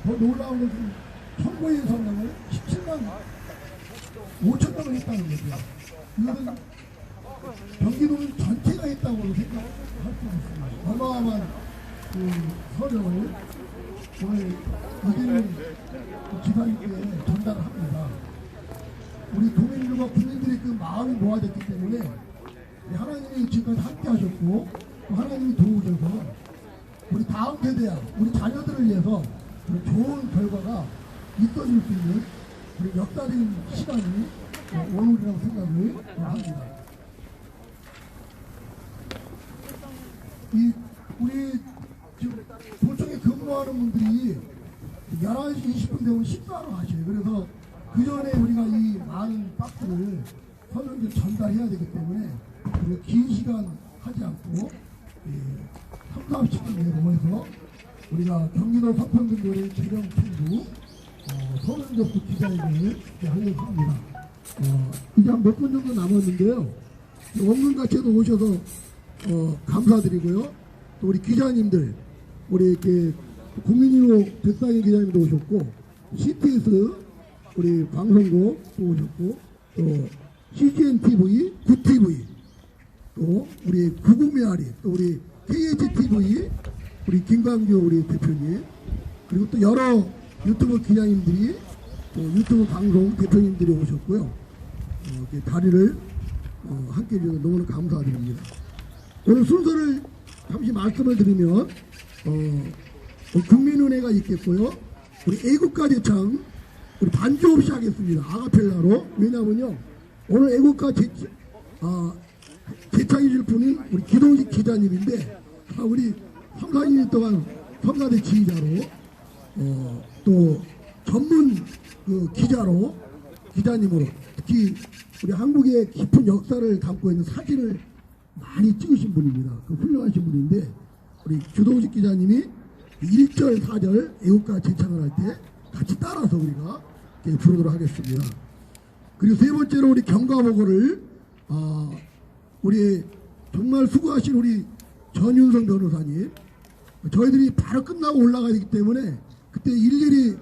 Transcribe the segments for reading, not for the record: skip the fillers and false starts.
더 놀라운 것은 선거인 성명을 17만 5천 명을 했다는 거죠. 이것은 경기도민 전체가 했다고 생각할 수 있습니다. 어마어마한 그 서명을 오늘 이기는 지사님께 전달을 합니다. 우리 도민들과 국민들의 그 마음이 모아졌기 때문에 하나님이 지금까지 함께 하셨고 하나님이 도우셔서 우리 다음 세대야 우리 자녀들을 위해서 좋은 결과가 있어질 수 있는 우리 역사적인 시간이 오늘이라고 생각을 합니다. 우리 지금 도청에 근무하는 분들이 11시 20분 되면 식사하러 가셔요. 그래서 그 전에 우리가 이 많은 박스를 서명지를 전달해야 되기 때문에 긴 시간 하지 않고 3, 40분 넘어서 우리가 경기도 서평등교회 재경총부 서명 접수 기자회견을 하려고 합니다. 이제 몇 분 정도 남았는데요. 원근가채도 오셔서 감사드리고요. 또 우리 기자님들, 우리 이렇게 국민인호 백상희 기자님도 오셨고, CTS 우리 방송국도 오셨고, 또 CGN TV, 구TV, 또 우리 구국메아리, 또 우리 KHTV, 우리 김광규 우리 대표님, 그리고 또 여러 유튜브 기자님들이, 또 유튜브 방송 대표님들이 오셨고요. 이렇게 자리를 함께 해주셔서 너무나 감사드립니다. 오늘 순서를 잠시 말씀을 드리면 국민은혜가 있겠고요. 우리 애국가 제창 우리 반주 없이 하겠습니다. 아가펠라로. 왜냐하면요 오늘 애국가 제창해 줄 분이 우리 기동식 기자님인데 우리 3, 4년 동안 성가대 지휘자로 또 전문 그 기자님으로 특히 우리 한국의 깊은 역사를 담고 있는 사진을 많이 찍으신 분입니다. 그 훌륭하신 분인데 우리 주동식 기자님이 1절 4절 애국가 제창을 할 때 같이 따라서 우리가 부르도록 하겠습니다. 그리고 세 번째로 우리 경과보고를 우리 정말 수고하신 우리 전윤성 변호사님, 저희들이 바로 끝나고 올라가야 되기 때문에 그때 일일이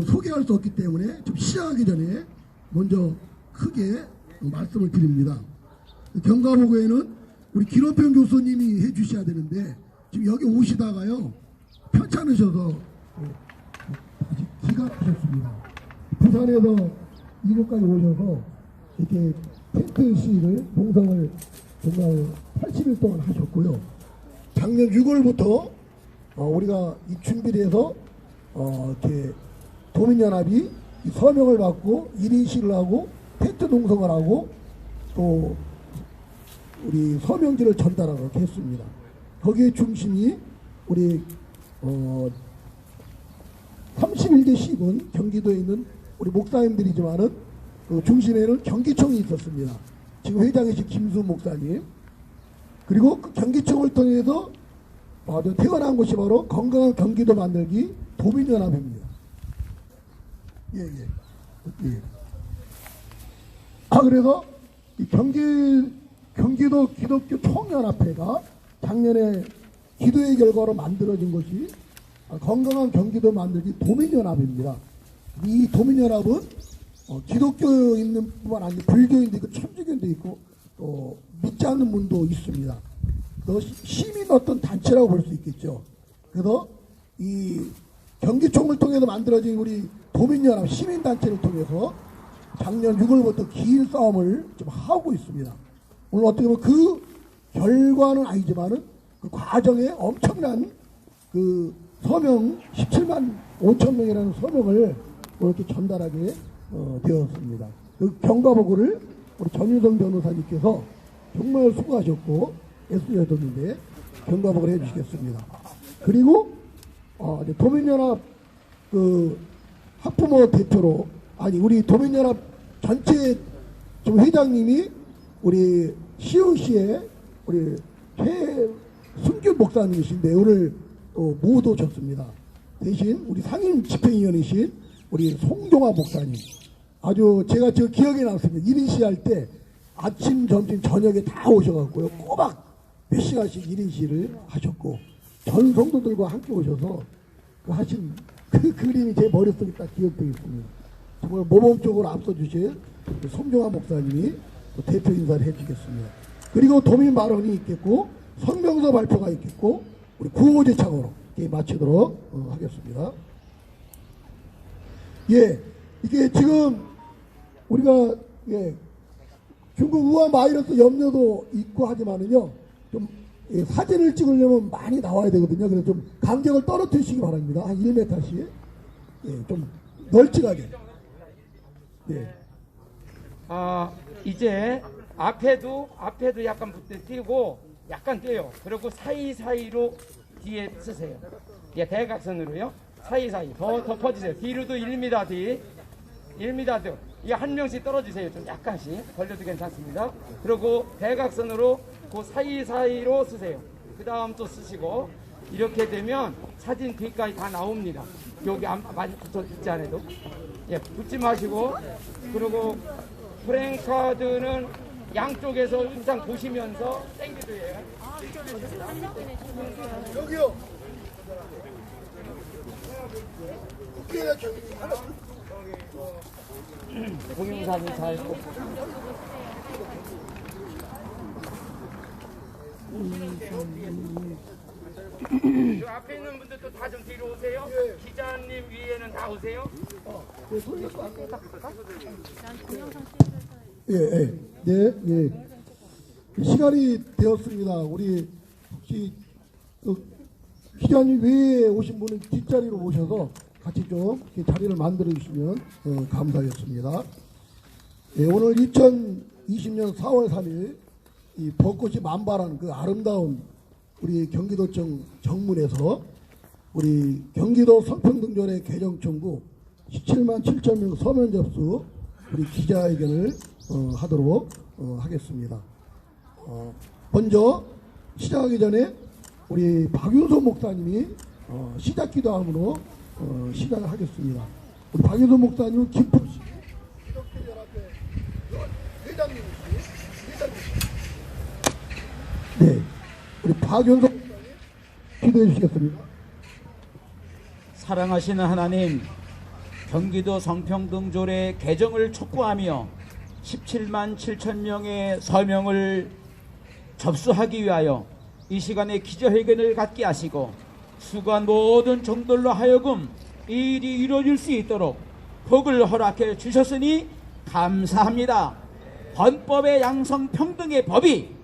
소개할 수 없기 때문에 좀 시작하기 전에 먼저 크게 말씀을 드립니다. 경과보고에는 우리 김원평 교수님이 해주셔야 되는데 지금 여기 오시다가요 편찮으셔서 기각하셨습니다. 부산에서 이곳까지 오셔서 이렇게 텐트 시위를 농성을 정말 80일 동안 하셨고요. 작년 6월부터 우리가 이 준비를 해서 이렇게 도민연합이 서명을 받고 1인 시위를 하고 텐트 농성을 하고 또 우리 서명지를 전달하도록 했습니다. 거기에 중심이 우리 31대 시군 경기도에 있는 우리 목사님들이지만은 그 중심에는 경기청이 있었습니다. 지금 회장이신 김수 목사님, 그리고 그 경기청을 통해서 태어난 곳이 바로 건강한 경기도 만들기 도민연합입니다. 예. 그래서 이 경기도 기독교 총연합회가 작년에 기도의 결과로 만들어진 것이 건강한 경기도 만들기 도민연합입니다. 이 도민연합은 기독교인 뿐만 아니라 불교인도 있고 천주교인도 있고 또 믿지 않는 분도 있습니다. 시민 어떤 단체라고 볼 수 있겠죠. 그래서 이 경기총을 통해서 만들어진 우리 도민연합 시민단체를 통해서 작년 6월부터 긴 싸움을 좀 하고 있습니다. 오늘 어떻게 보면 그 결과는 아니지만은 그 과정에 엄청난 그 서명 17만 5천 명이라는 서명을 이렇게 전달하게 되었습니다. 그 경과보고를 우리 전윤성 변호사님께서 정말 수고하셨고 애쓰셨는데 경과보고를 해주시겠습니다. 그리고 도민연합 그 학부모 대표로 우리 도민연합 전체 좀 회장님이 우리 시흥시의 우리 최순균 목사님이신데 오늘 못 오셨습니다. 대신 우리 상임 집행위원이신 우리 송종화 목사님, 아주 제가 저 기억에 남습니다. 1인시 할 때 아침 점심 저녁에 다 오셔갖고요 꼬박 몇 시간씩 1인시를 하셨고 전 성도들과 함께 오셔서 그 하신 그 그림이 제 머릿속에 딱 기억되어 있습니다. 정말 모범적으로 앞서주신 송정환 목사님이 대표 인사를 해주겠습니다. 그리고 도민 발언이 있겠고 성명서 발표가 있겠고 우리 구호제창으로 마치도록 하겠습니다. 예, 이게 지금 우리가 중국 우한 바이러스 염려도 있고 하지만은요 좀 사진을 찍으려면 많이 나와야 되거든요. 그래서 좀 간격을 떨어뜨리시기 바랍니다. 한 1m씩 좀 널찍하게. 이제 앞에도 약간 띄고 약간 떼요. 그리고 사이사이로 뒤에 쓰세요. 대각선으로요. 사이사이 더 덮어주세요. 뒤로도 1m 뒤 1m 뒤. 이게 한 명씩 떨어지세요. 좀 약간씩 걸려도 괜찮습니다. 그리고 대각선으로 그 사이사이로 쓰세요. 그 다음 또 쓰시고 이렇게 되면 사진 뒤까지 다 나옵니다. 여기 많이 붙어 있지 않아도 붙지 마시고 그리고 프랭카드는 양쪽에서 항상 보시면서 땡기드예요. 여기요. 동영상이 잘 저 앞에 있는 분들도 다 좀 뒤로 오세요. 기자님 위에는 다 오세요. 시간이 되었습니다. 우리 혹시 기자님 외에 오신 분은 뒷자리로 오셔서 같이 좀 자리를 만들어 주시면 감사하겠습니다. 오늘 2020년 4월 3일 이 벚꽃이 만발한 그 아름다운 우리 경기도청 정문에서 우리 경기도 성평등조례 개정 청구 17만 7천 명 서면 접수 우리 기자회견을 하도록 하겠습니다. 먼저 시작하기 전에 우리 박윤선 목사님이 시작 기도함으로 시작을 하겠습니다. 우리 박윤선 목사님은 김포시 기독교연합회 회장님이시. 네, 우리 박윤선 목사님 기도해 주시겠습니다. 사랑하시는 하나님, 경기도 성평등조례 개정을 촉구하며 17만 7천 명의 서명을 접수하기 위하여 이 시간에 기자회견을 갖게 하시고 수고한 모든 종들로 하여금 이 일이 이루어질 수 있도록 복을 허락해 주셨으니 감사합니다. 헌법의 양성평등의 법이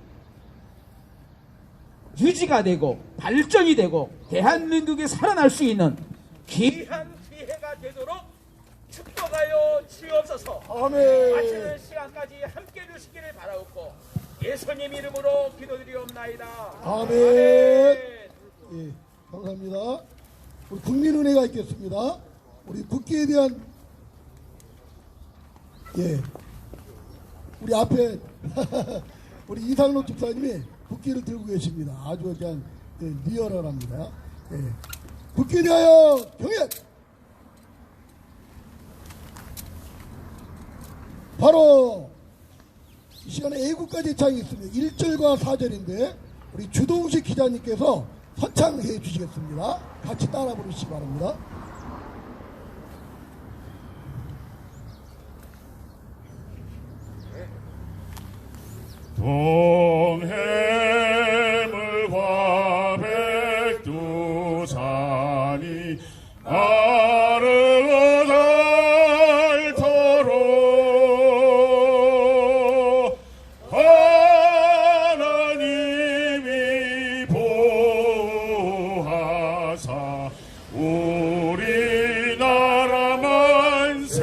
유지가 되고 발전이 되고 대한민국이 살아날 수 있는 귀한 기회가 되도록 축복하여 주옵소서. 아멘. 마치는 시간까지 함께 해주시기를 바라옵고 예수님 이름으로 기도드리옵나이다. 아멘. 예, 감사합니다. 우리 국민은혜가 있겠습니다. 우리 국기에 대한 우리 앞에 우리 이상록 집사님이 국기를 들고 계십니다. 아주 그냥 리얼합니다. 국기에 대하여 경연. 바로 이 시간에 애국가 제창이 있습니다. 1절과 4절인데 우리 주동식 기자님께서 선창해 주시겠습니다. 같이 따라 부르시기 바랍니다. 동해물과 백두산이 아르고 닳도록 하나님이 보호하사 우리나라 만세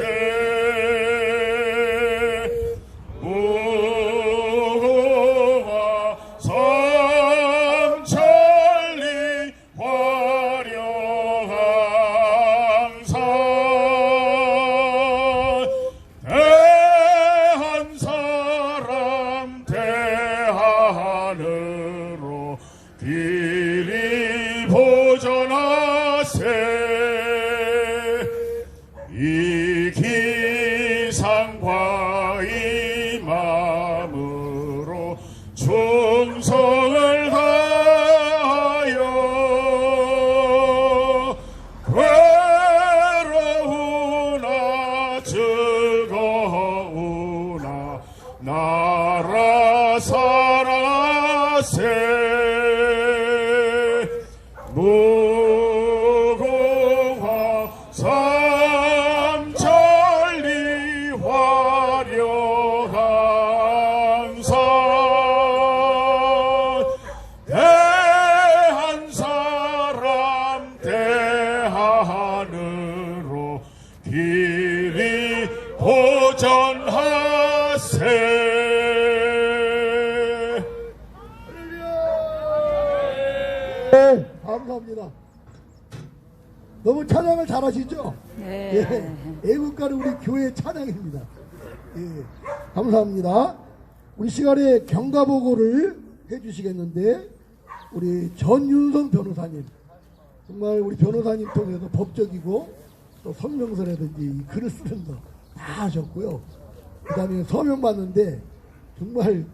안으로 길이 보전하세. 네, 감사합니다. 너무 찬양을 잘하시죠? 네. 예, 애국가는 우리 교회 찬양입니다. 예, 감사합니다. 우리 시간에 경가보고를 해주시겠는데 우리 전윤성 변호사님, 정말 우리 변호사님 통해서 법적이고 또 성명서라든지 이 글을 쓰는 거 다 하셨고요. 그 다음에 서명 받는데 정말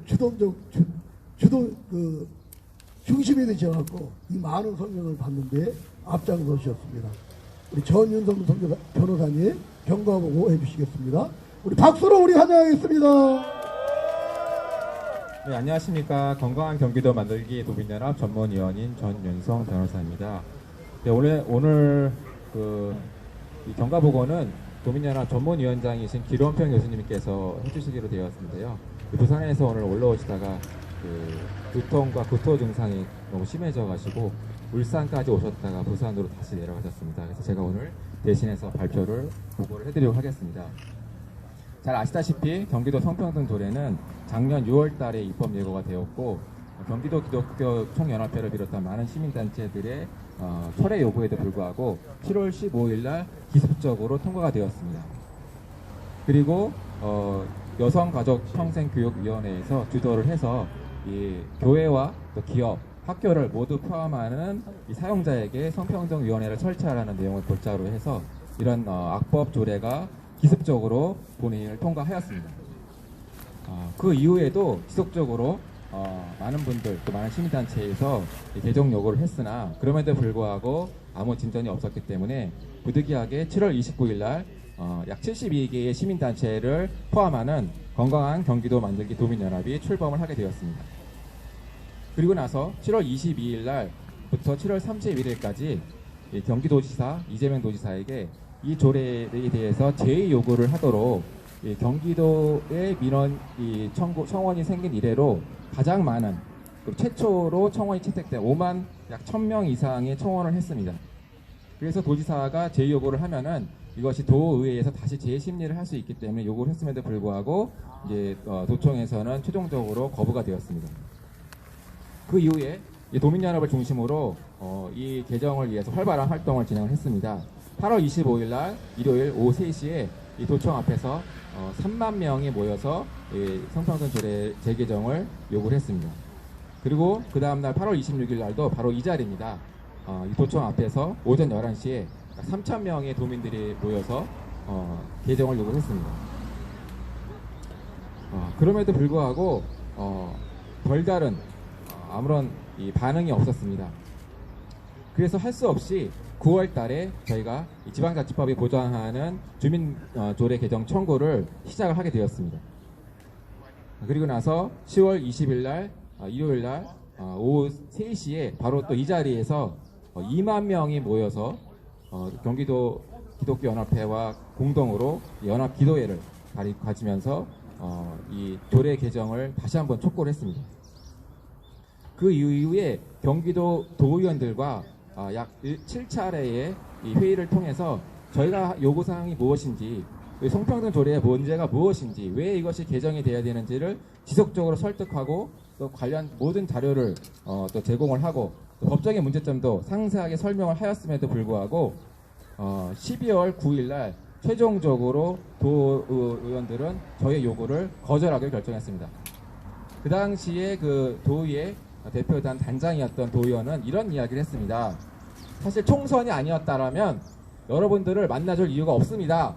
중심이 되셔갖고 이 많은 성명을 받는데 앞장서셨습니다. 우리 전윤성 변호사님 경과보고 해주시겠습니다. 우리 박수로 우리 환영하겠습니다. 네, 안녕하십니까. 건강한 경기도 만들기 도민연합 전문위원인 전윤성 변호사입니다. 네, 오늘 이 경과보고는 도민연합 전문위원장이신 기론평 교수님께서 해주시기로 되었는데요. 부산에서 오늘 올라오시다가 두통과 구토 증상이 너무 심해져가지고 울산까지 오셨다가 부산으로 다시 내려가셨습니다. 그래서 제가 오늘 대신해서 보고를 해드리도록 하겠습니다. 잘 아시다시피 경기도 성평등조례는 작년 6월 달에 입법 예고가 되었고 경기도 기독교 총연합회를 비롯한 많은 시민단체들의 철회 요구에도 불구하고 7월 15일 날 기습적으로 통과가 되었습니다. 그리고 여성가족평생교육위원회에서 주도를 해서 이 교회와 또 기업, 학교를 모두 포함하는 이 사용자에게 성평등위원회를 설치하라는 내용을 골자로 해서 이런 악법 조례가 기습적으로 본회의를 통과하였습니다. 그 이후에도 지속적으로 많은 분들 또 많은 시민단체에서 개정 요구를 했으나 그럼에도 불구하고 아무 진전이 없었기 때문에 부득이하게 7월 29일 날 약 72개의 시민단체를 포함하는 건강한 경기도 만들기 도민연합이 출범을 하게 되었습니다. 그리고 나서 7월 22일 날부터 7월 31일까지 경기도지사 이재명 도지사에게 이 조례에 대해서 제의 요구를 하도록 경기도의 민원 청원이 생긴 이래로 가장 많은 최초로 청원이 채택된 5만 약 1000명 이상의 청원을 했습니다. 그래서 도지사가 제의 요구를 하면은 이것이 도의회에서 다시 재심리를 할 수 있기 때문에 요구를 했음에도 불구하고 이제 도청에서는 최종적으로 거부가 되었습니다. 그 이후에 도민연합을 중심으로 이 개정을 위해서 활발한 활동을 진행을 했습니다. 8월 25일 날 일요일 오후 3시에 이 도청 앞에서 3만 명이 모여서 성평등 조례 재개정을 요구를 했습니다. 그리고 그 다음날 8월 26일 날도 바로 이 자리입니다. 이 도청 앞에서 오전 11시에 3,000명의 도민들이 모여서 개정을 요구했습니다. 그럼에도 불구하고 별다른 아무런 반응이 없었습니다. 그래서 할 수 없이 9월 달에 저희가 지방자치법이 보장하는 주민조례 개정 청구를 시작을 하게 되었습니다. 그리고 나서 10월 20일 날 일요일 날 오후 3시에 바로 또 이 자리에서 2만 명이 모여서 경기도 기독교연합회와 공동으로 연합 기도회를 가지면서 이 조례 개정을 다시 한번 촉구를 했습니다. 그 이후에 경기도 도의원들과 약 7차례의 이 회의를 통해서 저희가 요구사항이 무엇인지, 성평등 조례의 문제가 무엇인지, 왜 이것이 개정이 돼야 되는지를 지속적으로 설득하고 또 관련 모든 자료를 또 제공을 하고 또 법적인 문제점도 상세하게 설명을 하였음에도 불구하고 12월 9일 날 최종적으로 도의원들은 저희의 요구를 거절하기로 결정했습니다. 그 당시에 그 도의회 대표단 단장이었던 도의원은 이런 이야기를 했습니다. 사실 총선이 아니었다라면 여러분들을 만나줄 이유가 없습니다.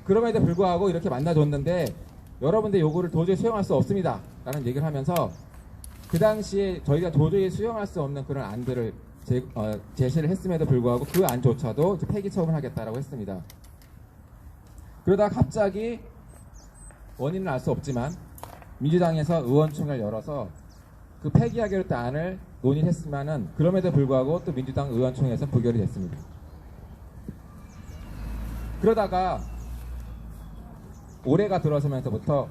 그럼에도 불구하고 이렇게 만나줬는데 여러분들 요구를 도저히 수용할 수 없습니다 라는 얘기를 하면서 그 당시에 저희가 도저히 수용할 수 없는 그런 안들을 제시를 했음에도 불구하고 그 안조차도 폐기 처분하겠다라고 했습니다. 그러다 갑자기 원인은 알 수 없지만 민주당에서 의원총회를 열어서 그 폐기하기로 했던 안을 논의했지만은 그럼에도 불구하고 또 민주당 의원총회에서 부결이 됐습니다. 그러다가 올해가 들어서면서부터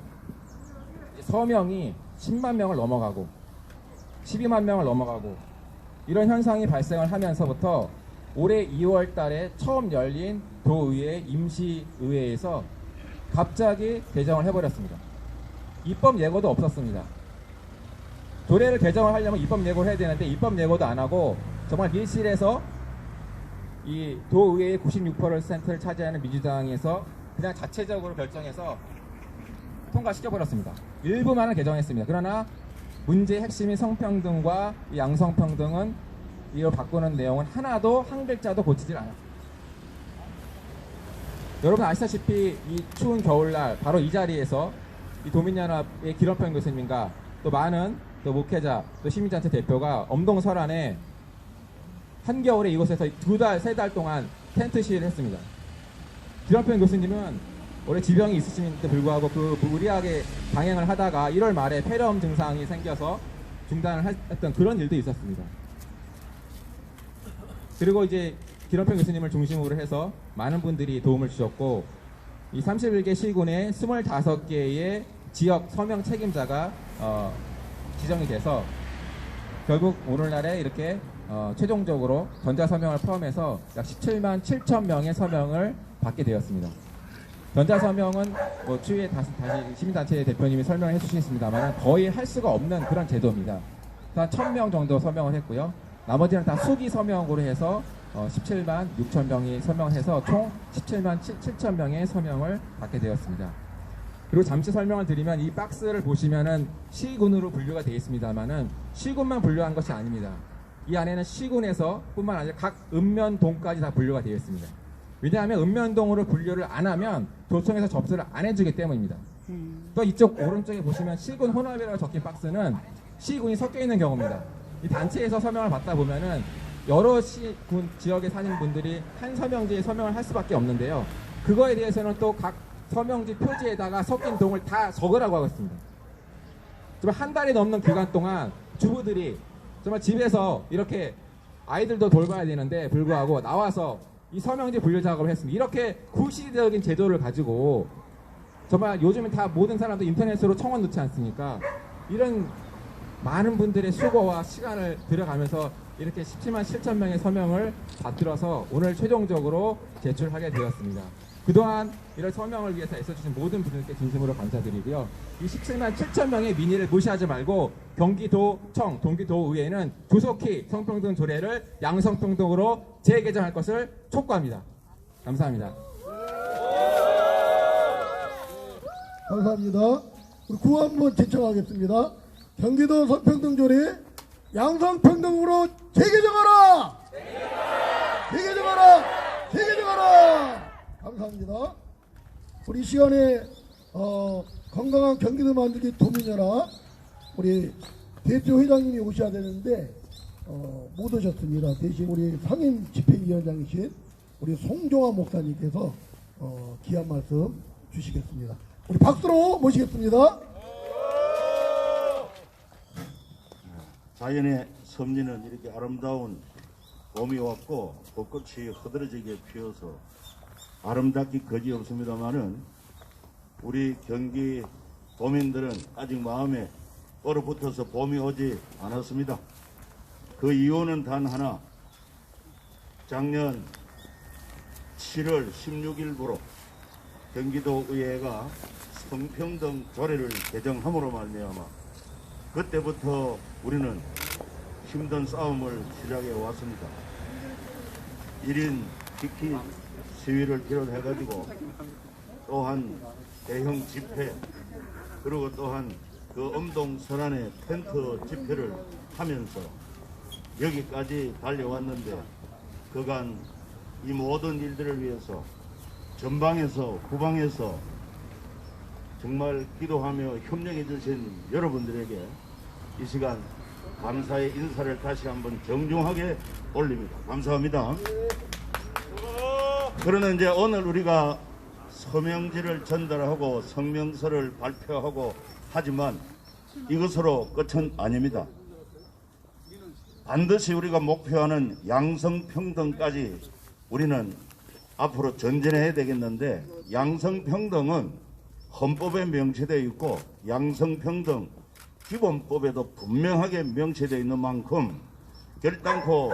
서명이 10만 명을 넘어가고 12만 명을 넘어가고 이런 현상이 발생을 하면서부터 올해 2월 달에 처음 열린 도의회 임시의회에서 갑자기 개정을 해버렸습니다. 입법 예고도 없었습니다. 조례를 개정을 하려면 입법 예고를 해야 되는데 입법 예고도 안 하고 정말 밀실에서 이 도의회의 96%를 차지하는 민주당에서 그냥 자체적으로 결정해서 통과시켜버렸습니다. 일부만을 개정했습니다. 그러나 문제의 핵심인 성평등과 이 양성평등은 이걸 바꾸는 내용은 하나도 한 글자도 고치질 않았습니다. 여러분 아시다시피 이 추운 겨울날 바로 이 자리에서 이 도민연합의 기런평 교수님과 또 많은 또 목회자 또 시민단체 대표가 엄동설안에 한겨울에 이곳에서 2달, 3달 동안 텐트 시위를 했습니다. 기런평 교수님은 원래 지병이 있으신데 불구하고 그 무리하게 방행을 하다가 1월 말에 폐렴 증상이 생겨서 중단을 했던 그런 일도 있었습니다. 그리고 이제 기런평 교수님을 중심으로 해서 많은 분들이 도움을 주셨고 이 31개 시군에 25개의 지역 서명 책임자가 지정이 돼서 결국 오늘날에 이렇게 최종적으로 전자서명을 포함해서 약 17만 7천 명의 서명을 받게 되었습니다. 전자서명은 뭐 추후에 다시 시민단체 대표님이 설명해 주시겠습니다만 거의 할 수가 없는 그런 제도입니다. 한 1000명 정도 서명을 했고요. 나머지는 다 수기 서명으로 해서 17만 6천 명이 서명해서 총 17만 7천 명의 서명을 받게 되었습니다. 그리고 잠시 설명을 드리면 이 박스를 보시면은 시군으로 분류가 되어 있습니다만은 시군만 분류한 것이 아닙니다. 이 안에는 시군에서 뿐만 아니라 각 읍면동까지 다 분류가 되어 있습니다. 왜냐하면 읍면동으로 분류를 안 하면 도청에서 접수를 안 해주기 때문입니다. 또 이쪽 오른쪽에 보시면 시군 혼합이라고 적힌 박스는 시군이 섞여 있는 경우입니다. 이 단체에서 서명을 받다 보면은 여러 시군 지역에 사는 분들이 한 서명지에 서명을 할 수밖에 없는데요. 그거에 대해서는 또 각 서명지 표지에다가 섞인 동을 다 적으라고 하고 있습니다. 정말 한 달이 넘는 기간 동안 주부들이 정말 집에서 이렇게 아이들도 돌봐야 되는데 불구하고 나와서 이 서명지 분류 작업을 했습니다. 이렇게 구시대적인 제도를 가지고 정말 요즘은 다 모든 사람도 인터넷으로 청원 넣지 않습니까? 이런 많은 분들의 수고와 시간을 들여가면서 이렇게 17만 7천 명의 서명을 받들어서 오늘 최종적으로 제출하게 되었습니다. 그동안 이런 서명을 위해서 애써주신 모든 분들께 진심으로 감사드리고요. 이 17만 7천 명의 민의를 무시하지 말고 경기도청, 경기도의회는 조속히 성평등 조례를 양성평등으로 재개정할 것을 촉구합니다. 감사합니다. 감사합니다. 우리 구호 한번 제청하겠습니다. 경기도 성평등조례 양성평등으로 재개정하라! 재개정하라! 재개정하라! 감사합니다. 우리 시간에 건강한 경기도 만들기 도민연합 우리 대표 회장님이 오셔야 되는데 못 오셨습니다. 대신 우리 상임 집행위원장이신 우리 송종환 목사님께서 귀한 말씀 주시겠습니다. 우리 박수로 모시겠습니다. 자연의 섭리는 이렇게 아름다운 봄이 왔고 벚꽃이 흐드러지게 피어서 아름답기 거지없습니다만은 우리 경기 도민들은 아직 마음에 얼어붙어서 봄이 오지 않았습니다. 그 이유는 단 하나, 작년 7월 16일부로 경기도의회가 성평등 조례를 개정함으로 말미암아 그때부터 우리는 힘든 싸움을 시작해 왔습니다. 1인 지키 시위를 비롯해가지고 또한 대형 집회 그리고 또한 그 엄동 설안의 텐트 집회를 하면서 여기까지 달려왔는데 그간 이 모든 일들을 위해서 전방에서 후방에서 정말 기도하며 협력해 주신 여러분들에게 이 시간 감사의 인사를 다시 한번 정중하게 올립니다. 감사합니다. 그러나 이제 오늘 우리가 서명지를 전달하고 성명서를 발표하고 하지만 이것으로 끝은 아닙니다. 반드시 우리가 목표하는 양성평등까지 우리는 앞으로 전진해야 되겠는데 양성평등은 헌법에 명시되어 있고 양성평등 기본법에도 분명하게 명시되어 있는 만큼 결단코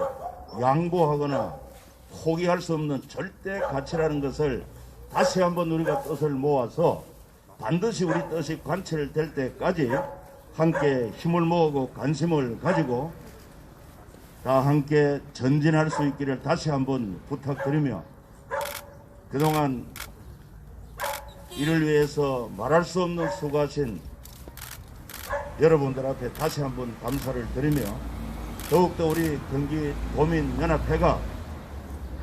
양보하거나 포기할 수 없는 절대 가치라는 것을 다시 한번 우리가 뜻을 모아서 반드시 우리 뜻이 관철될 때까지 함께 힘을 모으고 관심을 가지고 다 함께 전진할 수 있기를 다시 한번 부탁드리며, 그동안 이를 위해서 말할 수 없는 수고하신 여러분들 앞에 다시 한번 감사를 드리며, 더욱더 우리 경기도민연합회가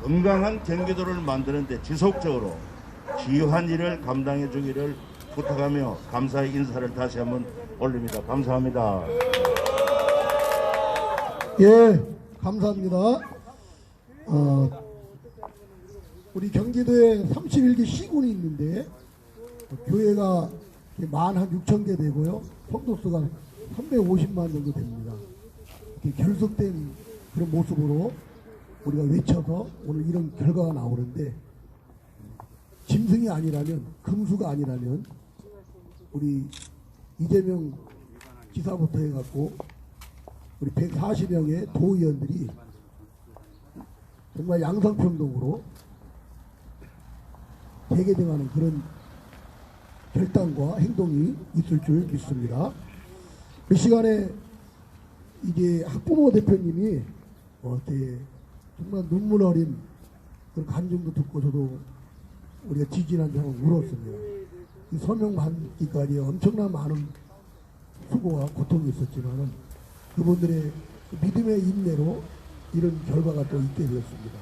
건강한 경기도를 만드는데 지속적으로 기여한 일을 감당해 주기를 부탁하며 감사의 인사를 다시 한번 올립니다. 감사합니다. 예, 감사합니다. 우리 경기도에 31개 시군이 있는데 교회가 만 한 6,000개 되고요. 성도수가 350만 정도 됩니다. 이렇게 결속된 그런 모습으로 우리가 외쳐서 오늘 이런 결과가 나오는데, 짐승이 아니라면, 금수가 아니라면 우리 이재명 지사부터 해갖고 우리 140명의 도의원들이 정말 양성평등으로 대개등하는 그런 결단과 행동이 있을 줄 믿습니다. 이 시간에 이제 학부모 대표님이 이렇게 정말 눈물 어린 그런 간증도 듣고 저도 우리가 지지난 점을 울었습니다. 이 서명 받기까지 엄청난 많은 수고와 고통이 있었지만은 그분들의 믿음의 인내로 이런 결과가 또 있게 되었습니다.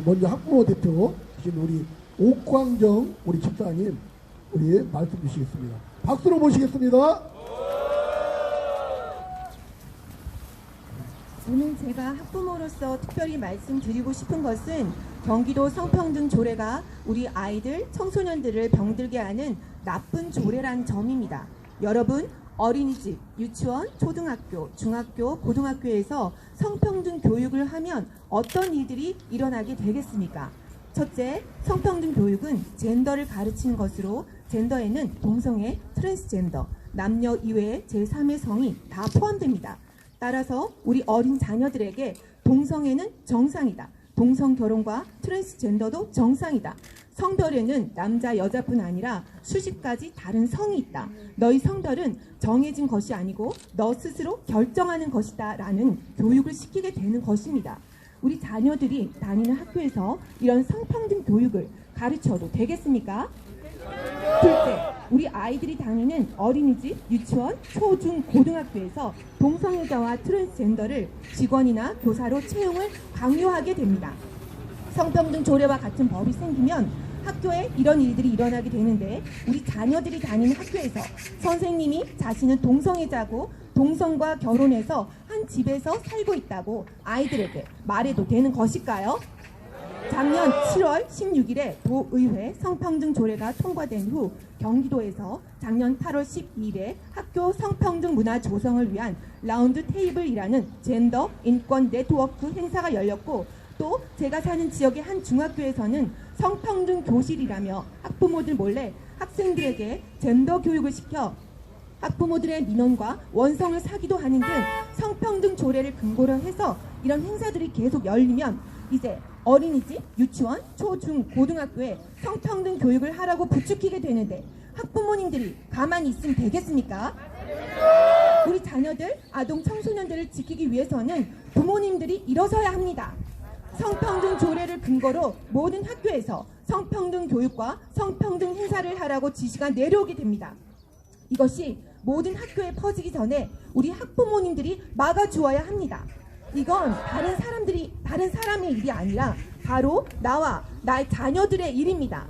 먼저 학부모 대표이신 우리 옥광정 우리 집사님 우리 말씀 주시겠습니다. 박수로 모시겠습니다. 오늘 제가 학부모로서 특별히 말씀드리고 싶은 것은 경기도 성평등 조례가 우리 아이들, 청소년들을 병들게 하는 나쁜 조례라는 점입니다. 여러분, 어린이집, 유치원, 초등학교, 중학교, 고등학교에서 성평등 교육을 하면 어떤 일들이 일어나게 되겠습니까? 첫째, 성평등 교육은 젠더를 가르치는 것으로 젠더에는 동성애, 트랜스젠더, 남녀 이외의 제3의 성이 다 포함됩니다. 따라서 우리 어린 자녀들에게 동성애는 정상이다. 동성 결혼과 트랜스젠더도 정상이다. 성별에는 남자 여자뿐 아니라 수십 가지 다른 성이 있다. 너희 성별은 정해진 것이 아니고 너 스스로 결정하는 것이다 라는 교육을 시키게 되는 것입니다. 우리 자녀들이 다니는 학교에서 이런 성평등 교육을 가르쳐도 되겠습니까? 둘째, 우리 아이들이 다니는 어린이집, 유치원, 초, 중, 고등학교에서 동성애자와 트랜스젠더를 직원이나 교사로 채용을 강요하게 됩니다. 성평등 조례와 같은 법이 생기면 학교에 이런 일들이 일어나게 되는데, 우리 자녀들이 다니는 학교에서 선생님이 자신은 동성애자고 동성과 결혼해서 한 집에서 살고 있다고 아이들에게 말해도 되는 것일까요? 작년 7월 16일에 도의회 성평등 조례가 통과된 후 경기도에서 작년 8월 12일에 학교 성평등 문화 조성을 위한 라운드 테이블이라는 젠더 인권 네트워크 행사가 열렸고, 또 제가 사는 지역의 한 중학교에서는 성평등 교실이라며 학부모들 몰래 학생들에게 젠더 교육을 시켜 학부모들의 민원과 원성을 사기도 하는 등 성평등 조례를 근거로 해서 이런 행사들이 계속 열리면 이제 어린이집, 유치원, 초, 중, 고등학교에 성평등 교육을 하라고 부추기게 되는데 학부모님들이 가만히 있으면 되겠습니까? 우리 자녀들, 아동, 청소년들을 지키기 위해서는 부모님들이 일어서야 합니다. 성평등 조례를 근거로 모든 학교에서 성평등 교육과 성평등 행사를 하라고 지시가 내려오게 됩니다. 이것이 모든 학교에 퍼지기 전에 우리 학부모님들이 막아주어야 합니다. 이건 다른 사람의 일이 아니라 바로 나와 나의 자녀들의 일입니다.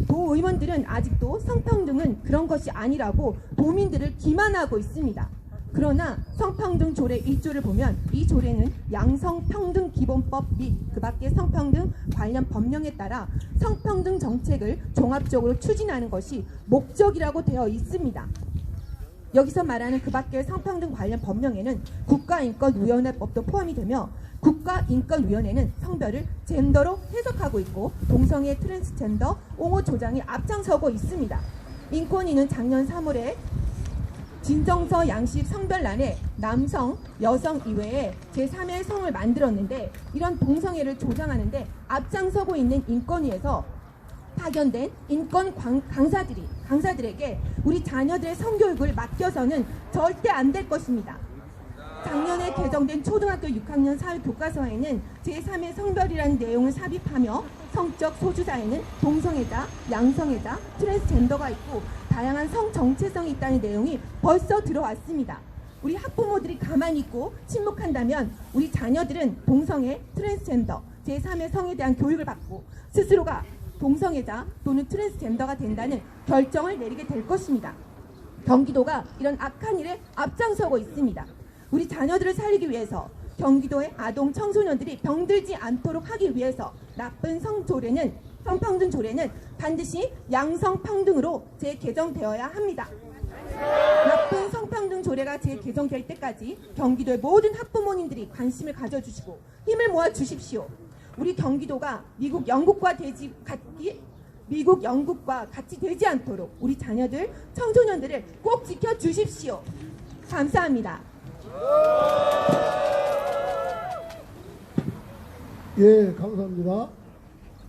도의원들은 아직도 성평등은 그런 것이 아니라고 도민들을 기만하고 있습니다. 그러나 성평등 조례 1조를 보면 이 조례는 양성평등 기본법 및 그 밖의 성평등 관련 법령에 따라 성평등 정책을 종합적으로 추진하는 것이 목적이라고 되어 있습니다. 여기서 말하는 그 밖의 성평등 관련 법령에는 국가인권위원회법도 포함이 되며, 국가인권위원회는 성별을 젠더로 해석하고 있고 동성애, 트랜스젠더, 옹호 조장이 앞장서고 있습니다. 인권위는 작년 3월에 진정서 양식 성별란에 남성, 여성 이외에 제3의 성을 만들었는데 이런 동성애를 조장하는데 앞장서고 있는 인권위에서 파견된 인권 강사들에게 우리 자녀들의 성교육을 맡겨서는 절대 안 될 것입니다. 작년에 개정된 초등학교 6학년 사회교과서에는 제3의 성별이라는 내용을 삽입하며 성적 소수자에는 동성애자, 양성애자, 트랜스젠더가 있고 다양한 성 정체성이 있다는 내용이 벌써 들어왔습니다. 우리 학부모들이 가만히 있고 침묵한다면 우리 자녀들은 동성애, 트랜스젠더, 제3의 성에 대한 교육을 받고 스스로가 동성애자 또는 트랜스젠더가 된다는 결정을 내리게 될 것입니다. 경기도가 이런 악한 일에 앞장서고 있습니다. 우리 자녀들을 살리기 위해서 경기도의 아동 청소년들이 병들지 않도록 하기 위해서 나쁜 성평등 조례는 반드시 양성평등으로 재개정되어야 합니다. 나쁜 성평등 조례가 재개정될 때까지 경기도의 모든 학부모님들이 관심을 가져주시고 힘을 모아 주십시오. 우리 경기도가 미국 영국과 같이 되지 않도록 우리 자녀들, 청소년들을 꼭 지켜주십시오. 감사합니다. 예, 감사합니다.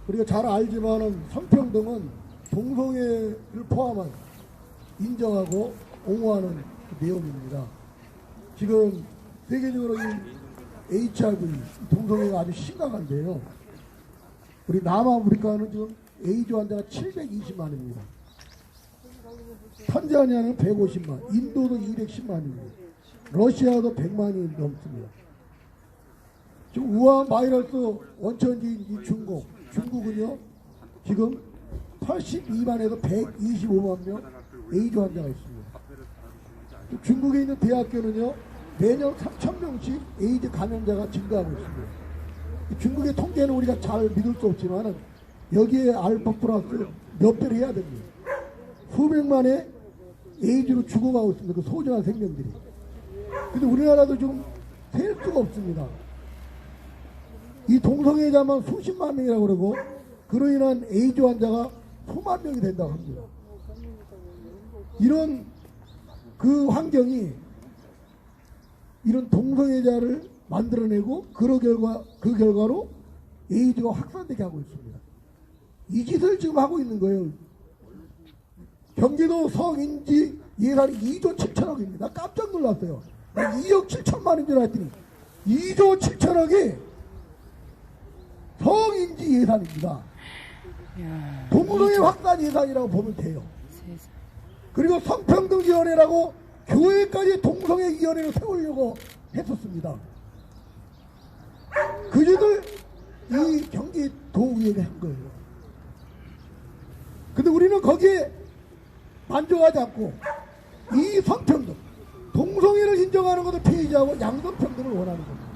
우리가 잘 알지만은 성평등은 동성애를 포함한 인정하고 옹호하는 내용입니다. 지금 세계적으로 이 HIV, 동성애가 아주 심각한데요. 우리 남아프리카는 지금 에이즈 환자가 720만입니다. 탄자니아는 150만, 인도도 210만입니다. 러시아도 100만이 넘습니다. 지금 우한 바이러스 원천지인 이 중국은요, 지금 82만에서 125만 명 에이즈 환자가 있습니다. 중국에 있는 대학교는요, 매년 3,000명씩 에이즈 감염자가 증가하고 있습니다. 중국의 통계는 우리가 잘 믿을 수 없지만 여기에 알파 플러스 몇 배를 해야 됩니다. 수백만의 에이즈로 죽어가고 있습니다. 그 소중한 생명들이. 근데 우리나라도 좀 셀 수가 없습니다. 이 동성애자만 수십만 명이라고 그러고 그로 인한 에이즈 환자가 수만 명이 된다고 합니다. 이런 그 환경이 이런 동성애자를 만들어내고 그 결과로 에이즈가 확산되게 하고 있습니다. 이 짓을 지금 하고 있는 거예요. 경기도 성인지 예산이 2조 7천억입니다. 깜짝 놀랐어요. 2억 7천만인 줄 알았더니 2조 7천억이 성인지 예산입니다. 동성애 확산 예산이라고 보면 돼요. 그리고 성평등위원회라고 교회까지 동성애위원회를 세우려고 했었습니다. 그 짓을 이 경기도의회가 한 거예요. 근데 우리는 거기에 만족하지 않고 이 성평등, 동성애를 인정하는 것을 폐지하고 양성평등을 원하는 겁니다.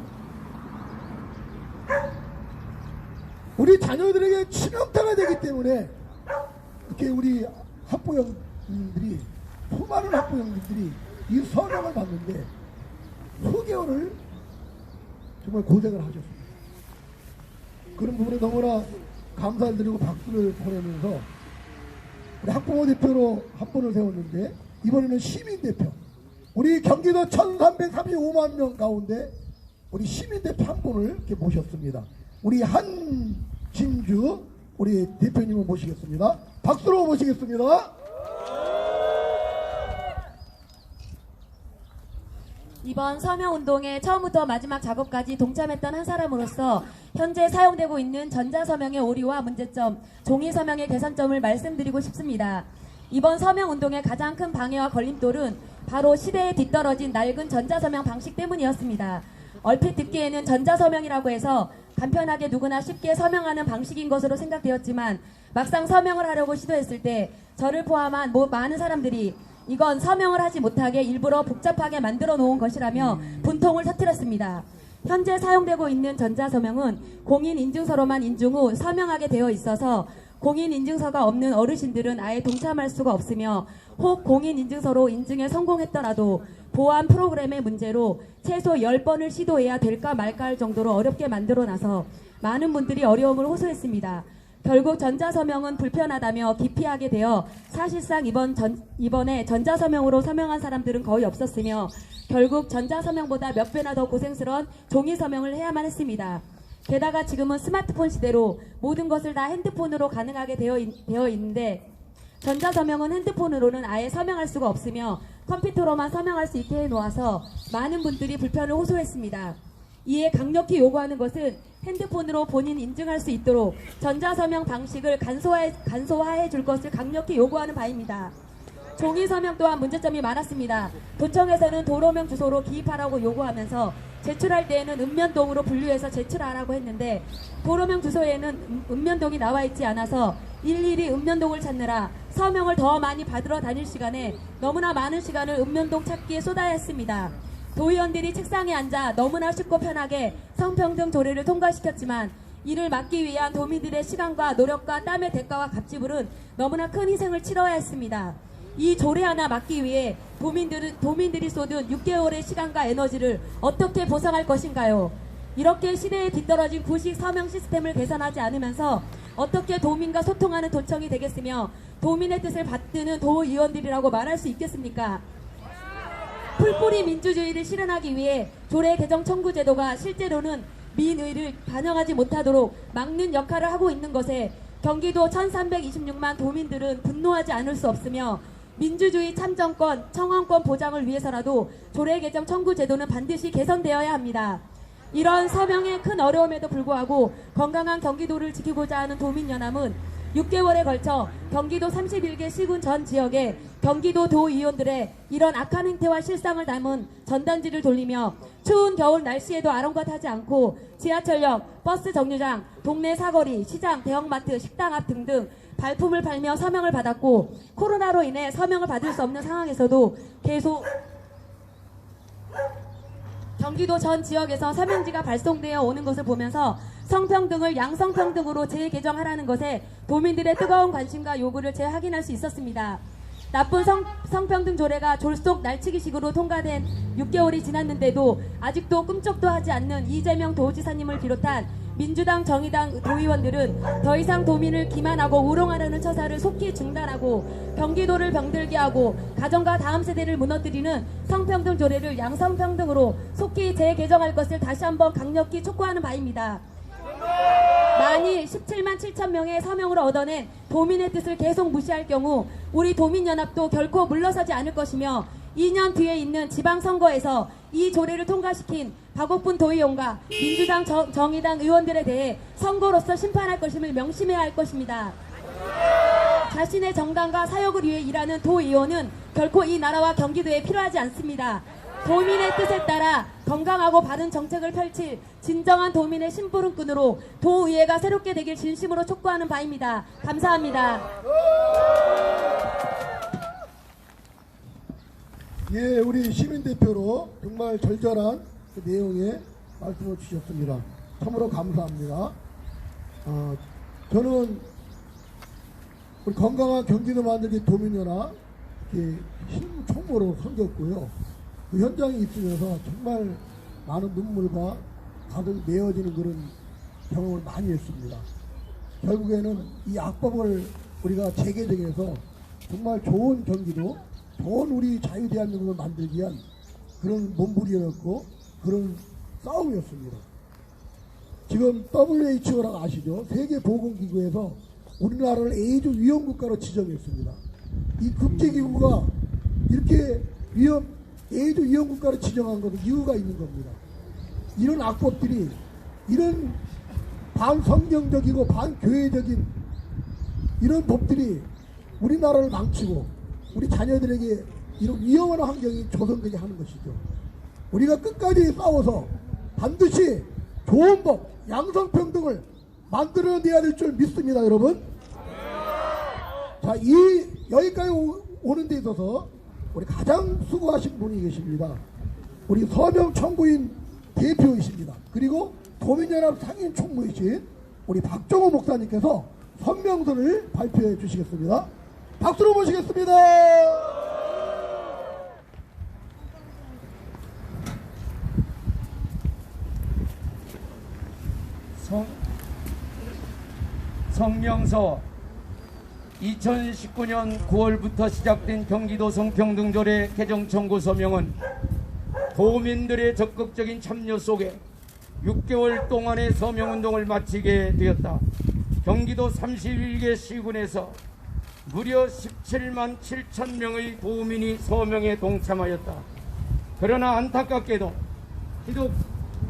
우리 자녀들에게 치명타가 되기 때문에 이렇게 우리 학부형들이, 수많은 학부형들이 이 서명을 받는데 수개월을 정말 고생을 하셨습니다. 그런 부분에 너무나 감사를 드리고 박수를 보내면서 우리 학부모 대표로 한 분을 세웠는데 이번에는 시민대표, 우리 경기도 1335만 명 가운데 우리 시민대표 한 분을 이렇게 모셨습니다. 우리 한진주 우리 대표님을 모시겠습니다. 박수로 모시겠습니다. 이번 서명운동의 처음부터 마지막 작업까지 동참했던 한 사람으로서 현재 사용되고 있는 전자서명의 오류와 문제점, 종이서명의 개선점을 말씀드리고 싶습니다. 이번 서명운동의 가장 큰 방해와 걸림돌은 바로 시대에 뒤떨어진 낡은 전자서명 방식 때문이었습니다. 얼핏 듣기에는 전자서명이라고 해서 간편하게 누구나 쉽게 서명하는 방식인 것으로 생각되었지만 막상 서명을 하려고 시도했을 때 저를 포함한 많은 사람들이 이건 서명을 하지 못하게 일부러 복잡하게 만들어 놓은 것이라며 분통을 터뜨렸습니다. 현재 사용되고 있는 전자서명은 공인인증서로만 인증 후 서명하게 되어 있어서 공인인증서가 없는 어르신들은 아예 동참할 수가 없으며 혹 공인인증서로 인증에 성공했더라도 보안 프로그램의 문제로 최소 10번을 시도해야 될까 말까 할 정도로 어렵게 만들어놔서 많은 분들이 어려움을 호소했습니다. 결국 전자서명은 불편하다며 기피하게 되어 사실상 이번에 전자서명으로 서명한 사람들은 거의 없었으며 결국 전자서명보다 몇 배나 더 고생스러운 종이서명을 해야만 했습니다. 게다가 지금은 스마트폰 시대로 모든 것을 다 핸드폰으로 가능하게 되어 있는데 전자서명은 핸드폰으로는 아예 서명할 수가 없으며 컴퓨터로만 서명할 수 있게 해놓아서 많은 분들이 불편을 호소했습니다. 이에 강력히 요구하는 것은 핸드폰으로 본인 인증할 수 있도록 전자서명 방식을 간소화해 줄 것을 강력히 요구하는 바입니다. 종이서명 또한 문제점이 많았습니다. 도청에서는 도로명 주소로 기입하라고 요구하면서 제출할 때에는 읍면동으로 분류해서 제출하라고 했는데 도로명 주소에는 읍면동이 나와 있지 않아서 일일이 읍면동을 찾느라 서명을 더 많이 받으러 다닐 시간에 너무나 많은 시간을 읍면동 찾기에 쏟아야 했습니다. 도의원들이 책상에 앉아 너무나 쉽고 편하게 성평등 조례를 통과시켰지만 이를 막기 위한 도민들의 시간과 노력과 땀의 대가와 값지불은 너무나 큰 희생을 치러야 했습니다. 이 조례 하나 막기 위해 도민들이 쏟은 6개월의 시간과 에너지를 어떻게 보상할 것인가요? 이렇게 시대에 뒤떨어진 구식 서명 시스템을 개선하지 않으면서 어떻게 도민과 소통하는 도청이 되겠으며 도민의 뜻을 받드는 도의원들이라고 말할 수 있겠습니까? 풀뿌리 민주주의를 실현하기 위해 조례 개정 청구 제도가 실제로는 민의를 반영하지 못하도록 막는 역할을 하고 있는 것에 경기도 1326만 도민들은 분노하지 않을 수 없으며 민주주의 참정권, 청원권 보장을 위해서라도 조례 개정 청구 제도는 반드시 개선되어야 합니다. 이런 서명의 큰 어려움에도 불구하고 건강한 경기도를 지키고자 하는 도민연합은 6개월에 걸쳐 경기도 31개 시군 전 지역에 경기도 도의원들의 이런 악한 행태와 실상을 담은 전단지를 돌리며 추운 겨울 날씨에도 아랑곳하지 않고 지하철역, 버스 정류장, 동네 사거리, 시장, 대형마트, 식당 앞 등등 발품을 팔며 서명을 받았고 코로나로 인해 서명을 받을 수 없는 상황에서도 계속 경기도 전 지역에서 서명지가 발송되어 오는 것을 보면서 성평등을 양성평등으로 재개정하라는 것에 도민들의 뜨거운 관심과 요구를 재확인할 수 있었습니다. 나쁜 성평등 조례가 졸속 날치기식으로 통과된 6개월이 지났는데도 아직도 꿈쩍도 하지 않는 이재명 도지사님을 비롯한 민주당, 정의당 도의원들은 더 이상 도민을 기만하고 우롱하려는 처사를 속히 중단하고 경기도를 병들게 하고 가정과 다음 세대를 무너뜨리는 성평등 조례를 양성평등으로 속히 재개정할 것을 다시 한번 강력히 촉구하는 바입니다. 만일 17만 7천 명의 서명을 얻어낸 도민의 뜻을 계속 무시할 경우 우리 도민연합도 결코 물러서지 않을 것이며 2년 뒤에 있는 지방선거에서 이 조례를 통과시킨 박옥분 도의원과 민주당 정의당 의원들에 대해 선거로서 심판할 것임을 명심해야 할 것입니다. 자신의 정당과 사역을 위해 일하는 도의원은 결코 이 나라와 경기도에 필요하지 않습니다. 도민의 뜻에 따라 건강하고 바른 정책을 펼칠 진정한 도민의 심부름꾼으로 도의회가 새롭게 되길 진심으로 촉구하는 바입니다. 감사합니다. 예, 우리 시민대표로 정말 절절한 그 내용의 말씀을 주셨습니다. 참으로 감사합니다. 저는 우리 건강한 경기도 만들기 도민연합 힘 총무로 섬겼고요. 그 현장에 있으면서 정말 많은 눈물과 가득 메어지는 그런 경험을 많이 했습니다. 결국에는 이 악법을 우리가 재개정해서 정말 좋은 경기도, 좋은 우리 자유대한민국을 만들기 위한 그런 몸부림이었고 그런 싸움이었습니다. 지금 WHO라고 아시죠? 세계보건기구에서 우리나라를 에이즈 위험국가로 지정했습니다. 이 국제기구가 이렇게 에이즈 위험국가로 지정한 것은 이유가 있는 겁니다. 이런 악법들이, 이런 반성경적이고 반교회적인 이런 법들이 우리나라를 망치고 우리 자녀들에게 이런 위험한 환경이 조성되게 하는 것이죠. 우리가 끝까지 싸워서 반드시 좋은 법, 양성평등을 만들어내야 될 줄 믿습니다, 여러분. 자, 여기까지 오는 데 있어서 우리 가장 수고하신 분이 계십니다. 우리 서명 청구인 대표이십니다. 그리고 도민연합 상임 총무이신 우리 박정호 목사님께서 성명서를 발표해 주시겠습니다. 박수로 모시겠습니다. 성명 이명서 2019년 9월부터 시작된 경기도 성평등조례 개정 청구 서명은 도민들의 적극적인 참여 속에 6개월 동안의 서명운동을 마치게 되었다. 경기도 31개 시군에서 무려 17만 7천 명의 도민이 서명에 동참하였다. 그러나 안타깝게도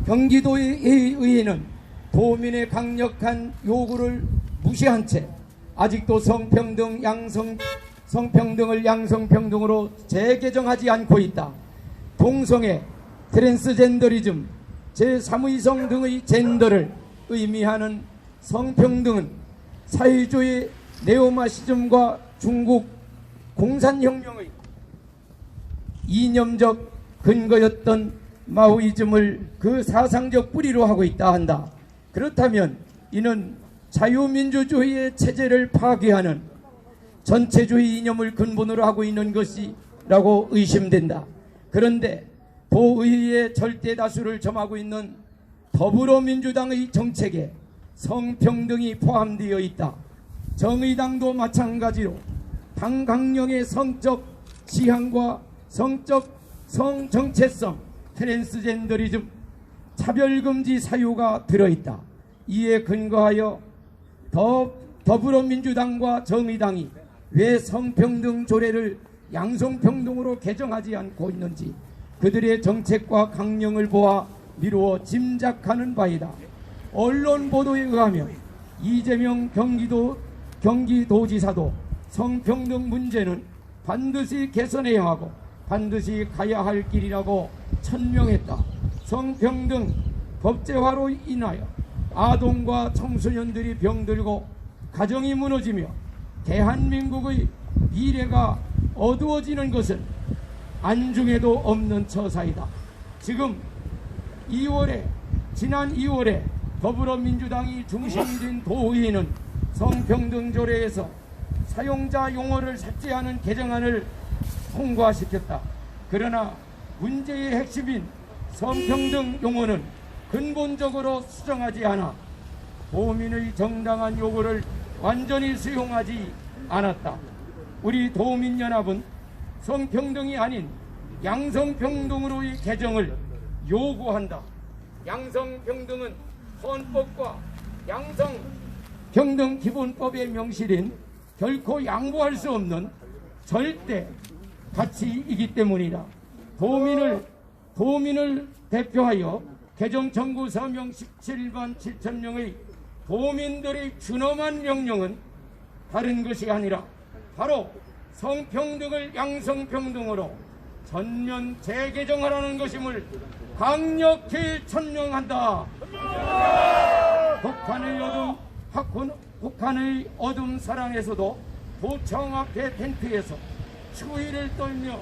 경기도의 의회는 도민의 강력한 요구를 무시한 채 아직도 성평등을 양성평등으로 재개정하지 않고 있다. 동성애, 트랜스젠더리즘, 제3의성 등의 젠더를 의미하는 성평등은 사회주의 네오마시즘과 중국 공산혁명의 이념적 근거였던 마오이즘을 그 사상적 뿌리로 하고 있다 한다. 그렇다면 이는 자유민주주의의 체제를 파괴하는 전체주의 이념을 근본으로 하고 있는 것이라고 의심된다. 그런데 도의회의 절대 다수를 점하고 있는 더불어민주당의 정책에 성평등이 포함되어 있다. 정의당도 마찬가지로 당 강령의 성적 지향과 성정체성, 트랜스젠더리즘, 차별금지 사유가 들어있다. 이에 근거하여 더불어민주당과 정의당이 왜 성평등 조례를 양성평등으로 개정하지 않고 있는지 그들의 정책과 강령을 보아 미루어 짐작하는 바이다. 언론 보도에 의하면 이재명 경기도지사도 성평등 문제는 반드시 개선해야 하고 반드시 가야 할 길이라고 천명했다. 성평등 법제화로 인하여 아동과 청소년들이 병들고 가정이 무너지며 대한민국의 미래가 어두워지는 것은 안중에도 없는 처사이다. 지난 2월에 더불어민주당이 중심이 된 도의회는 성평등조례에서 사용자 용어를 삭제하는 개정안을 통과시켰다. 그러나 문제의 핵심인 성평등 용어는 근본적으로 수정하지 않아 도민의 정당한 요구를 완전히 수용하지 않았다. 우리 도민연합은 성평등이 아닌 양성평등으로의 개정을 요구한다. 양성평등은 헌법과 양성평등기본법에 명시된 결코 양보할 수 없는 절대 가치이기 때문이다. 도민을 대표하여 개정 청구 서명 17만 7천 명의 도민들의 준엄한 명령은 다른 것이 아니라 바로 성평등을 양성평등으로 전면 재개정하라는 것임을 강력히 천명한다. 북한의 어둠 사랑에서도 도청 앞에 텐트에서 추위를 떨며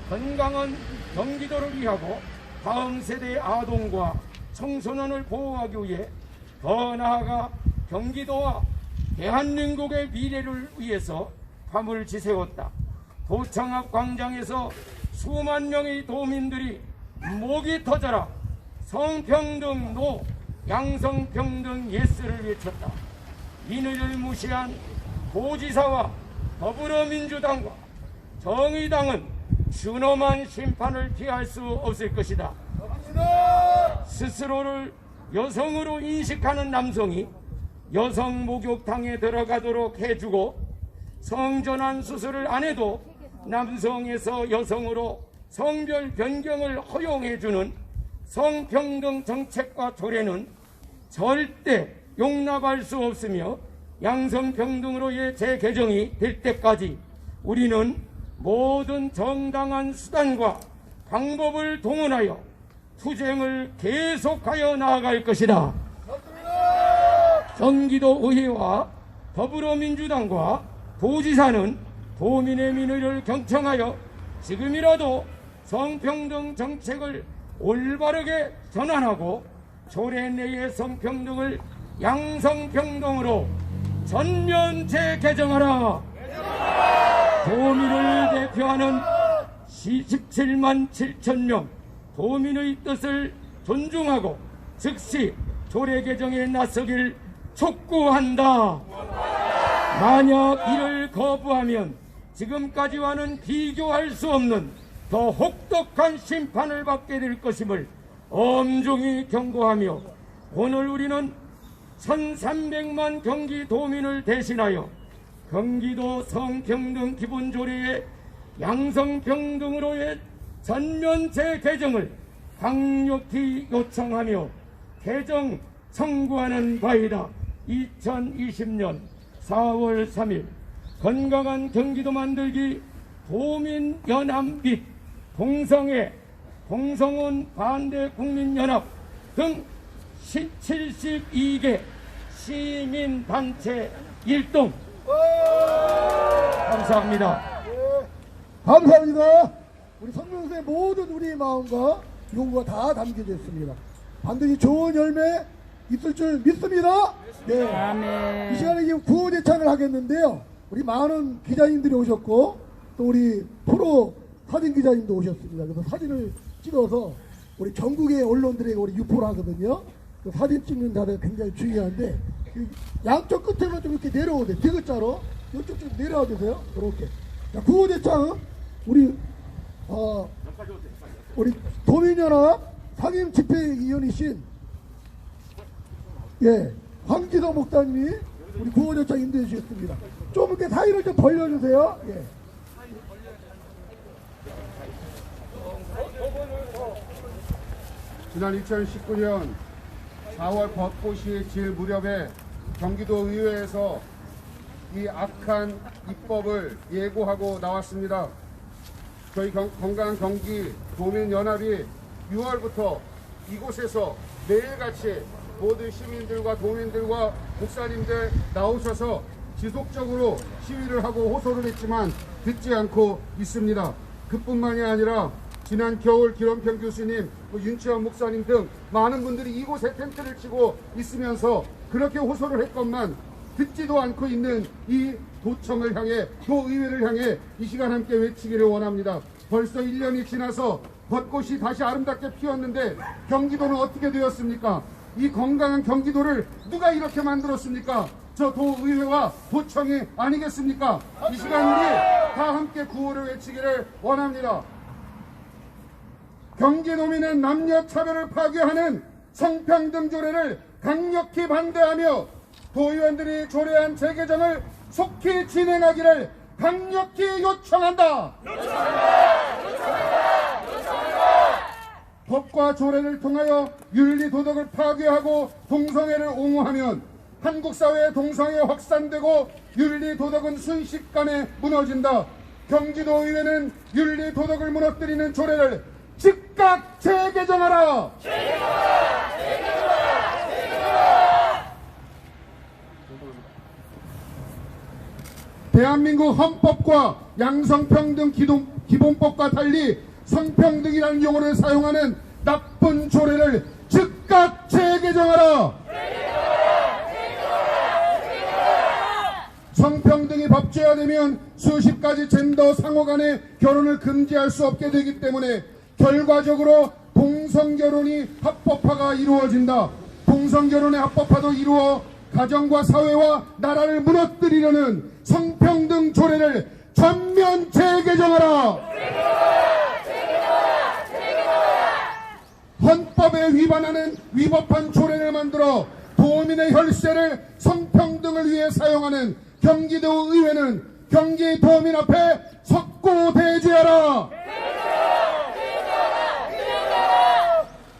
건강한 경기도를 위하고 다음 세대의 아동과 청소년을 보호하기 위해 더 나아가 경기도와 대한민국의 미래를 위해서 밤을 지새웠다. 도청 앞 광장에서 수만 명의 도민들이 목이 터져라 성평등 노 양성평등 예스를 외쳤다. 민의를 무시한 도지사와 더불어민주당과 정의당은 준엄한 심판을 피할 수 없을 것이다. 스스로를 여성으로 인식하는 남성이 여성 목욕탕에 들어가도록 해주고 성전환 수술을 안 해도 남성에서 여성으로 성별 변경을 허용해주는 성평등 정책과 조례는 절대 용납할 수 없으며 양성평등으로의 재개정이 될 때까지 우리는 모든 정당한 수단과 방법을 동원하여 투쟁을 계속하여 나아갈 것이다. 경기도 의회와 더불어민주당과 도지사는 도민의 민의를 경청하여 지금이라도 성평등 정책을 올바르게 전환하고 조례 내의 성평등을 양성평등으로 전면 재개정하라. 도민을 대표하는 17만 7천 명 도민의 뜻을 존중하고 즉시 조례 개정에 나서길 촉구한다. 만약 이를 거부하면 지금까지와는 비교할 수 없는 더 혹독한 심판을 받게 될 것임을 엄중히 경고하며 오늘 우리는 1300만 경기도민을 대신하여 경기도 성평등 기본조례의 양성평등으로의 전면 재개정을 강력히 요청하며 개정 청구하는 바이다. 2020년 4월 3일 건강한 경기도 만들기 도민연합 및 동성애 반대 국민연합 등 72개 시민단체 일동. 감사합니다. 감사합니다. 우리 성명서의 모든 우리의 마음과 요구가 다 담겨져 있습니다. 반드시 좋은 열매 있을 줄 믿습니다. 네. 이 시간에 지금 구호 대창을 하겠는데요. 우리 많은 기자님들이 오셨고 또 우리 프로 사진 기자님도 오셨습니다. 그래서 사진을 찍어서 우리 전국의 언론들에게 우리 유포를 하거든요. 그 사진 찍는 자리가 굉장히 중요한데 양쪽 끝에만 좀 이렇게 내려오세요. 디귿자로 이쪽 좀 내려와 주세요. 이렇게. 자, 구호 대창 우리 도민연합 상임 집회위원이신 황기성 목사님이 우리 구호 대창 인도해 주셨습니다. 좀 이렇게 사이를 좀 벌려주세요. 예. 지난 2019년 4월 벚꽃이 질 무렵에 경기도 의회에서 이 악한 입법을 예고하고 나왔습니다. 저희 건강한 경기 도민연합이 6월부터 이곳에서 매일같이 모든 시민들과 도민들과 목사님들 나오셔서 지속적으로 시위를 하고 호소를 했지만 듣지 않고 있습니다. 그뿐만이 아니라 지난 겨울 기ром평 교수님, 윤치환 목사님 등 많은 분들이 이곳에 텐트를 치고 있으면서 그렇게 호소를 했건만 듣지도 않고 있는 이 도청을 향해, 도의회를 향해 이 시간 함께 외치기를 원합니다. 벌써 1년이 지나서 벚꽃이 다시 아름답게 피었는데 경기도는 어떻게 되었습니까? 이 건강한 경기도를 누가 이렇게 만들었습니까? 저 도의회와 도청이 아니겠습니까? 이 시간 우리 다 함께 구호를 외치기를 원합니다. 경기도민은 남녀차별을 파괴하는 성평등 조례를 강력히 반대하며 도의원들이 조례안 재개정을 속히 진행하기를 강력히 요청한다. 법과 조례를 통하여 윤리 도덕을 파괴하고 동성애를 옹호하면 한국 사회의 동성애 확산되고 윤리 도덕은 순식간에 무너진다. 경기도 의회는 윤리 도덕을 무너뜨리는 조례를 즉각 재개정하라. 대한민국 헌법과 양성평등 기본법과 달리 성평등이라는 용어를 사용하는 나쁜 조례를 즉각 재개정하라. 성평등이 법제화되면 수십 가지 젠더 상호 간의 결혼을 금지할 수 없게 되기 때문에 결과적으로 동성결혼이 합법화가 이루어진다. 동성결혼의 합법화도 이루어 가정과 사회와 나라를 무너뜨리려는 성평등 조례를 전면 재개정하라. 헌법에 위반하는 위법한 조례를 만들어 도민의 혈세를 성평등을 위해 사용하는 경기도 의회는 경기 도민 앞에 석고대죄하라.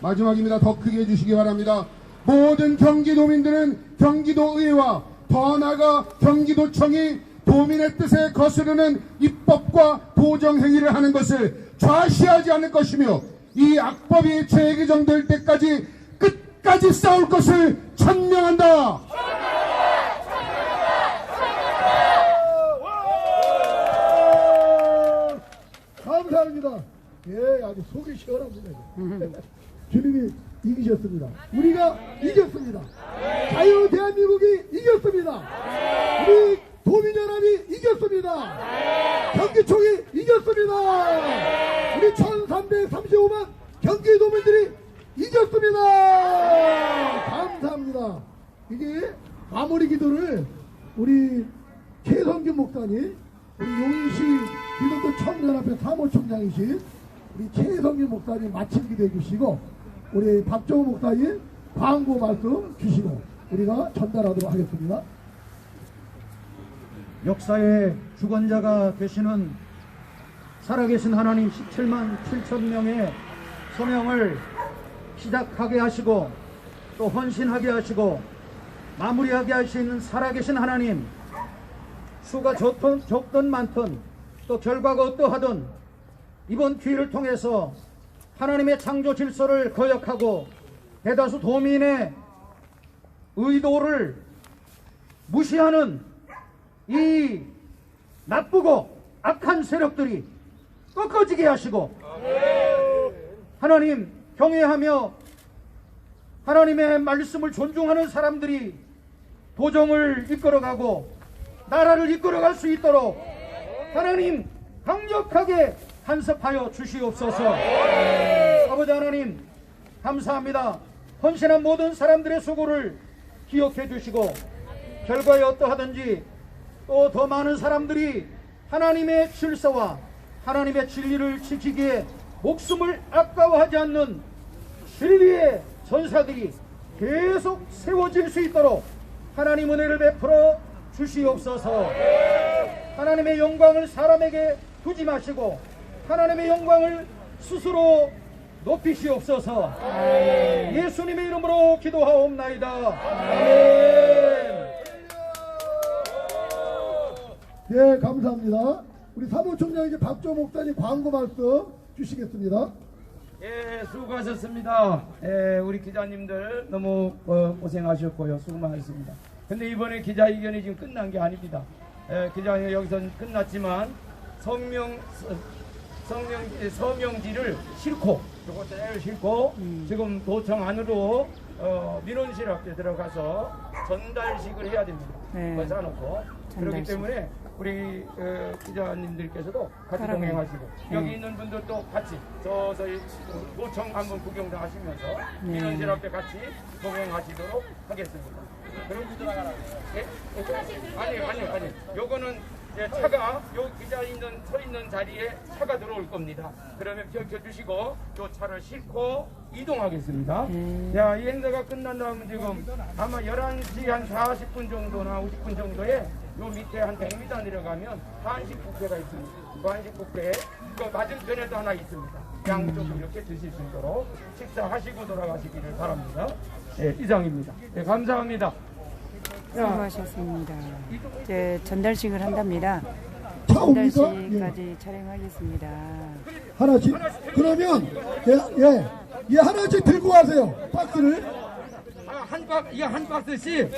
마지막입니다. 더 크게 해주시기 바랍니다. 모든 경기도민들은 경기도 의회와 더 나아가 경기도청이 도민의 뜻에 거스르는 입법과 도정행위를 하는 것을 좌시하지 않을 것이며 이 악법이 재개정될 때까지 끝까지 싸울 것을 천명한다. 감사합니다. 예, 아주 속이 시원합니다. 주님이 이기셨습니다. 우리가 이겼습니다. 자유 대한민국이 이겼습니다. 우리 도민연합이 이겼습니다. 경기총이 이겼습니다. 우리 1335만 경기도민들이 이겼습니다. 감사합니다. 이게 마무리 기도를 우리 최성균 목사님, 우리 용인시 기독교 청년협회 사무총장이신 우리 최성균 목사님 마침 기도해 주시고, 우리 박정우 목사님 광고 말씀 주시고 우리가 전달하도록 하겠습니다. 역사의 주권자가 되시는 살아계신 하나님 17만 7천 명의 소명을 시작하게 하시고 또 헌신하게 하시고 마무리하게 하시는 살아계신 하나님, 수가 적든 많든 또 결과가 어떠하든 이번 기회를 통해서 하나님의 창조 질서를 거역하고 대다수 도민의 의도를 무시하는 이 나쁘고 악한 세력들이 꺾어지게 하시고, 하나님 경외하며 하나님의 말씀을 존중하는 사람들이 도정을 이끌어가고 나라를 이끌어갈 수 있도록 하나님 강력하게 간섭하여 주시옵소서. 아버지 하나님 감사합니다. 헌신한 모든 사람들의 수고를 기억해 주시고 결과에 어떠하든지 또 더 많은 사람들이 하나님의 질서와 하나님의 진리를 지키기에 목숨을 아까워하지 않는 진리의 전사들이 계속 세워질 수 있도록 하나님 은혜를 베풀어 주시옵소서. 하나님의 영광을 사람에게 두지 마시고 하나님의 영광을 스스로 높이시옵소서. 예수님의 이름으로 기도하옵나이다. 아멘. 예, 감사합니다. 우리 사무총장에게 박정우 목사님 광고 말씀 주시겠습니다. 예, 수고하셨습니다. 예, 우리 기자님들 너무 고생하셨고요. 수고 많으셨습니다. 근데 이번에 기자회견이 지금 끝난 게 아닙니다. 예, 기자회견이 여기서는 끝났지만 서명지를 싣고 요것을 싣고 지금 도청 안으로 민원실 앞에 들어가서 전달식을 해야 됩니다. 그걸 사놓고 그렇기 때문에 우리 기자님들께서도 같이 동행하시고 여기 있는 분들도 같이 저희 도청 한번 구경도 하시면서 민원실 앞에 같이 동행하시도록 하겠습니다. 그럼 아니 요거는 이제 차가 요 기자 서 있는 자리에 차가 들어올 겁니다. 그러면 비켜주시고 요 차를 싣고 이동하겠습니다. 자, 이 행사가 끝난 다음 지금 아마 11시 한 40분 정도나 50분 정도에 요 밑에 한 100m 내려가면 한식 뷔페가 있습니다. 그 한식 뷔페에 그 맞은편에도 하나 있습니다. 양쪽으로 이렇게 드실 수 있도록 식사하시고 돌아가시기를 바랍니다. 네, 이상입니다. 네, 감사합니다. 수고하셨습니다. 이제 전달식을 한답니다. 차 옵니까? 전달식까지 촬영하겠습니다. 하나씩. 그러면 예, 하나씩 들고 가세요. 박스를. 한 박스씩